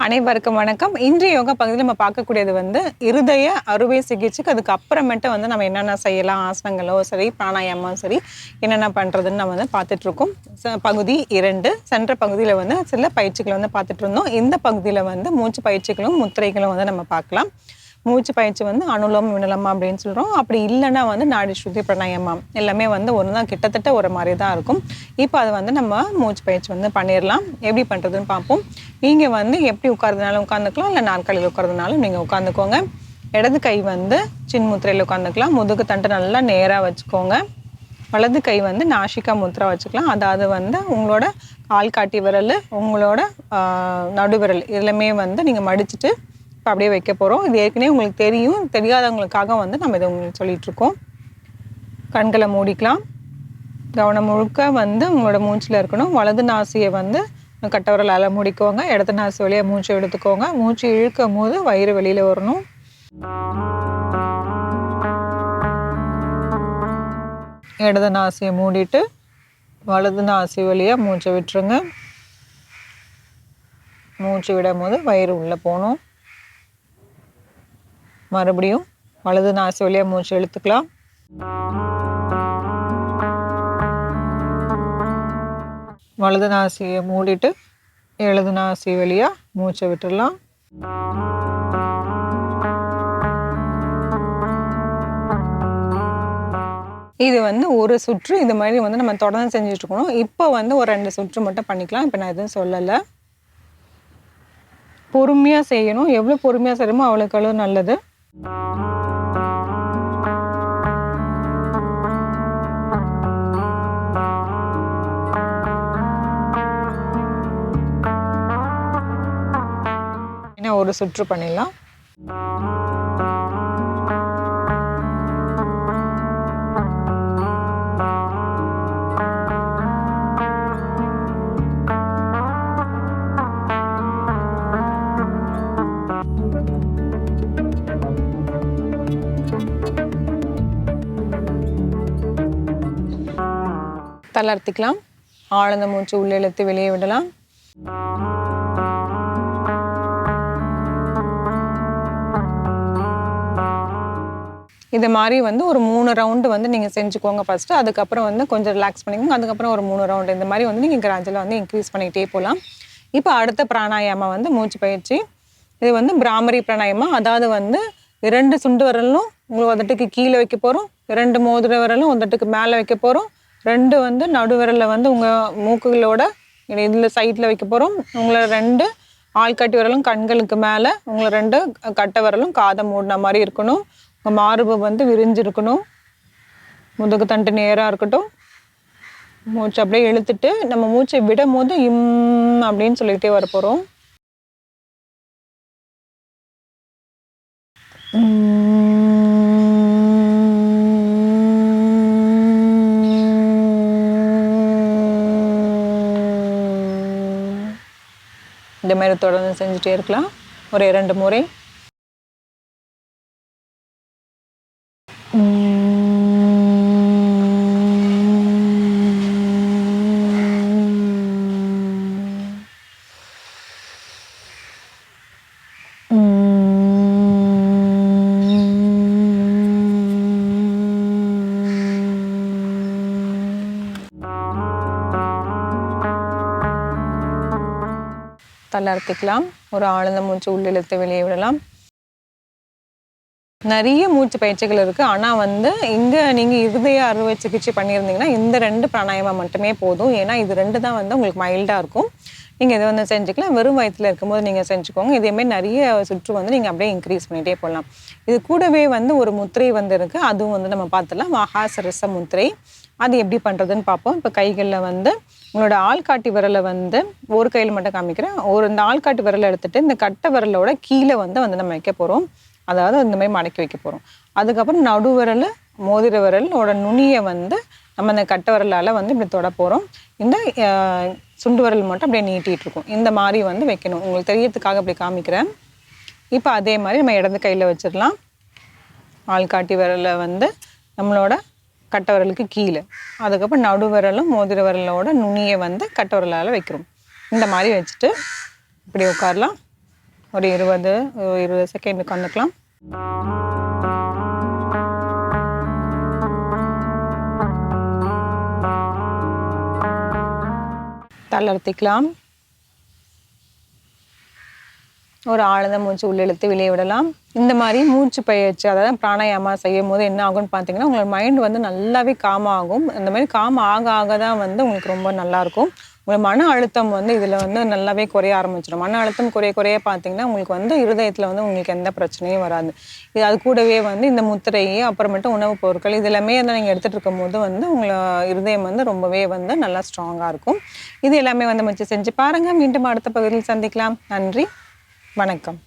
அனைவருக்கும் வணக்கம். இன்றைய யோகா பகுதியில் நம்ம பார்க்கக்கூடியது இருதய அறுவை சிகிச்சைக்கு அதுக்கு அப்புறமேட்டு நம்ம என்னென்ன செய்யலாம், ஆசனங்களோ சரி, பிராணாயாமோ சரி, என்னென்ன பண்ணுறதுன்னு நம்ம பார்த்துட்டு இருக்கோம். பகுதி 2 சென்ற பகுதியில் சில பயிற்சிகளை பார்த்துட்டு இருந்தோம். இந்த பகுதியில் மூச்சு பயிற்சிகளும் முத்திரைகளும் நம்ம பார்க்கலாம். மூச்சு பயிற்சி அனுலோம் வினுலமா அப்படின்னு சொல்கிறோம். அப்படி இல்லைன்னா நாடி சுத்தி பிராணாயாமம் எல்லாமே ஒன்று தான், கிட்டத்தட்ட ஒரு மாதிரி தான் இருக்கும். இப்போ அதை நம்ம மூச்சு பயிற்சி பண்ணிடலாம். எப்படி பண்ணுறதுன்னு பார்ப்போம். நீங்கள் எப்படி உட்கார்றதுனாலும் உட்காந்துக்கலாம், இல்லை நாற்காலியில் உட்கார்றதுனாலும் நீங்கள் உட்காந்துக்கோங்க. இடது கை சின் முத்திரையில் உட்காந்துக்கலாம். முதுகு தண்டு நல்லா நேராக வச்சுக்கோங்க. வலது கை நாசிகா முத்திரை வச்சுக்கலாம். அதாவது உங்களோட ஆள்காட்டி விரல், உங்களோட நடுவிரல் இதெல்லாமே நீங்கள் மடிச்சுட்டு இப்போ அப்படியே வைக்க போகிறோம். இது ஏற்கனவே உங்களுக்கு தெரியும், தெரியாதவங்களுக்காக நம்ம இதை உங்களுக்கு சொல்லிகிட்ருக்கோம். கண்களை மூடிக்கலாம். கவனம் முழுக்க உங்களோட மூச்சில் இருக்கணும். வலது நாசியை கட்டவரலால் மூடிக்கோங்க. இடது நாசி வழியாக மூச்சை எடுத்துக்கோங்க. மூச்சு இழுக்கும் போது வயிறு வெளியில் வரணும். இடது நாசியை மூடிட்டு வலது நாசி வழியாக மூச்சை விட்டுருங்க. மூச்சு விடும் போது வயிறு உள்ளே போகணும். மறுபடியும் வலது நாசி வழியாக மூச்சு இழுத்துக்கலாம். வலது நாசியை மூடிட்டு இடது நாசி வழியாக மூச்சை விட்டுடலாம். இது ஒரு சுற்று. இது மாதிரி நம்ம தொடர்ந்து செஞ்சுட்டு இருக்கணும். இப்போ ஒரு 2 சுற்று மட்டும் பண்ணிக்கலாம். இப்போ நான் எதுவும் சொல்லலை. பொறுமையாக செய்யணும். எவ்வளோ பொறுமையாக செய்யணுமோ அவ்வளோக்கு நல்லது. ஒரு சுற்று பண்ணிடலாம். தளர்த்திக்கலாம். ஆழ்ந்த மூச்சு உள்ளே இழுத்து வெளியே விடலாம். இது மாதிரி ஒரு 3 ரவுண்டு நீங்கள் செஞ்சுக்கோங்க ஃபஸ்ட்டு. அதுக்கப்புறம் கொஞ்சம் ரிலாக்ஸ் பண்ணிக்கோங்க. அதுக்கப்புறம் ஒரு 3 ரவுண்டு இந்த மாதிரி நீங்கள் கிராஜுவலாக இன்க்ரீஸ் பண்ணிகிட்டே போகலாம். இப்போ அடுத்த பிராணாயாமம் மூச்சு பயிற்சி. இது பிராமரி பிராணாயாமம். அதாவது 2 சுண்டு விரலும் உங்களை உதட்டுக்கு கீழே வைக்க போகிறோம். 2 மோதிர விரலும் உதட்டுக்கு மேலே வைக்க போகிறோம். 2 நடுவிரலில் உங்கள் மூக்குகளோட இதில் சைடில் வைக்க போகிறோம். உங்களை 2 ஆள்காட்டி விரலும் கண்களுக்கு மேலே, உங்களை 2 கட்டை விரலும் காதை மூடின மாதிரி இருக்கணும். உங்கள் மார்பு விரிஞ்சிருக்கணும். முதுகு தண்டு நேராக இருக்கட்டும். மூச்சு அப்படியே இழுத்துட்டு நம்ம மூச்சை விடும் போது அப்படின்னு சொல்லிகிட்டே வர போகிறோம். இந்த மாதிரி தொடர்ந்து செஞ்சுட்டே இருக்கலாம். ஒரு 2 முறை. தளர்த்திக்கலாம். ஒரு ஆழ்ந்த மூச்சு உள்ளிழுத்து வெளியே விடலாம். நிறைய மூச்சு பயிற்சிகள் இருக்குது. ஆனால் இங்கே நீங்கள் இருதய அறுவை சிகிச்சை பண்ணியிருந்தீங்கன்னா இந்த 2 பிராணாயாமம் மட்டுமே போதும். ஏன்னா இது 2 தான் உங்களுக்கு மைல்டாக இருக்கும். நீங்கள் இதை செஞ்சுக்கலாம். வெறும் வயிற்றில் இருக்கும்போது நீங்கள் செஞ்சுக்கோங்க. இதேமாதிரி நிறைய சுற்று நீங்கள் அப்படியே இன்க்ரீஸ் பண்ணிகிட்டே போகலாம். இது கூடவே ஒரு முத்திரை இருக்குது. அதுவும் நம்ம பார்த்துலாம். மகாசரச முத்திரை. அது எப்படி பண்ணுறதுன்னு பார்ப்போம். இப்போ கைகளில் உங்களோட ஆள்காட்டி விரலை ஒரு கையில் மட்டும் காமிக்கிறேன். இந்த ஆள்காட்டி விரலை எடுத்துகிட்டு இந்த கட்டை விரலோட கீழே நம்ம வைக்க போகிறோம். அதாவது இந்த மாதிரி மடக்கி வைக்க போகிறோம். அதுக்கப்புறம் நடுவிரல், மோதிர விரலோட நுனியை நம்ம இந்த கட்டை விரலால் இப்படி தொட போகிறோம். இந்த சுண்டு விரல் மட்டும் அப்படியே நீட்டிகிட்டு இருக்கும். இந்த மாதிரி வைக்கணும். உங்களுக்கு தெரியறதுக்காக அப்படி காமிக்கிறேன். இப்போ அதே மாதிரி நம்ம இடது கையில் வச்சிடலாம். ஆள்காட்டி விரலை நம்மளோட கட்டை விரலுக்கு கீழே, அதுக்கப்புறம் நடு விரலும் மோதிர விரலோட நுனியை கட்டை விரலால் வைக்கிறோம். இந்த மாதிரி வச்சுட்டு இப்படி உட்காரலாம். ஒரு 20 செகண்ட் உட்காந்துக்கலாம். தளர்த்திக்கலாம். ஒரு ஆழ்ந்த மூச்சு உள்ள இழுத்து வெளியே விடலாம். இந்த மாதிரி மூச்சு பயிற்சி, அதாவது பிராணாயாமா செய்யும் போது என்ன ஆகும்னு பார்த்தீங்கன்னா, உங்களோட மைண்ட் வந்து நல்லாவே காம் ஆகும். இந்த மாதிரி காம் ஆக ஆக தான் வந்து உங்களுக்கு ரொம்ப நல்லாயிருக்கும். உங்கள் மன அழுத்தம் வந்து இதில் வந்து நல்லாவே குறைய ஆரம்பிச்சிடும். மன அழுத்தம் குறைய குறைய பார்த்தீங்கன்னா, உங்களுக்கு வந்து இருதயத்தில் வந்து உங்களுக்கு எந்த பிரச்சனையும் வராது. இது அது கூடவே வந்து இந்த முத்திரை, அப்புறமேட்டு உணவுப் பொருட்கள் இது எல்லாமே வந்து நீங்கள் எடுத்துகிட்டு இருக்கும்போது வந்து உங்களை இருதயம் வந்து ரொம்பவே வந்து நல்லா ஸ்ட்ராங்காக இருக்கும். இது எல்லாமே வந்து முயற்சி செஞ்சு பாருங்கள். மீண்டும் அடுத்த பகுதியில் சந்திக்கலாம். நன்றி, வணக்கம்.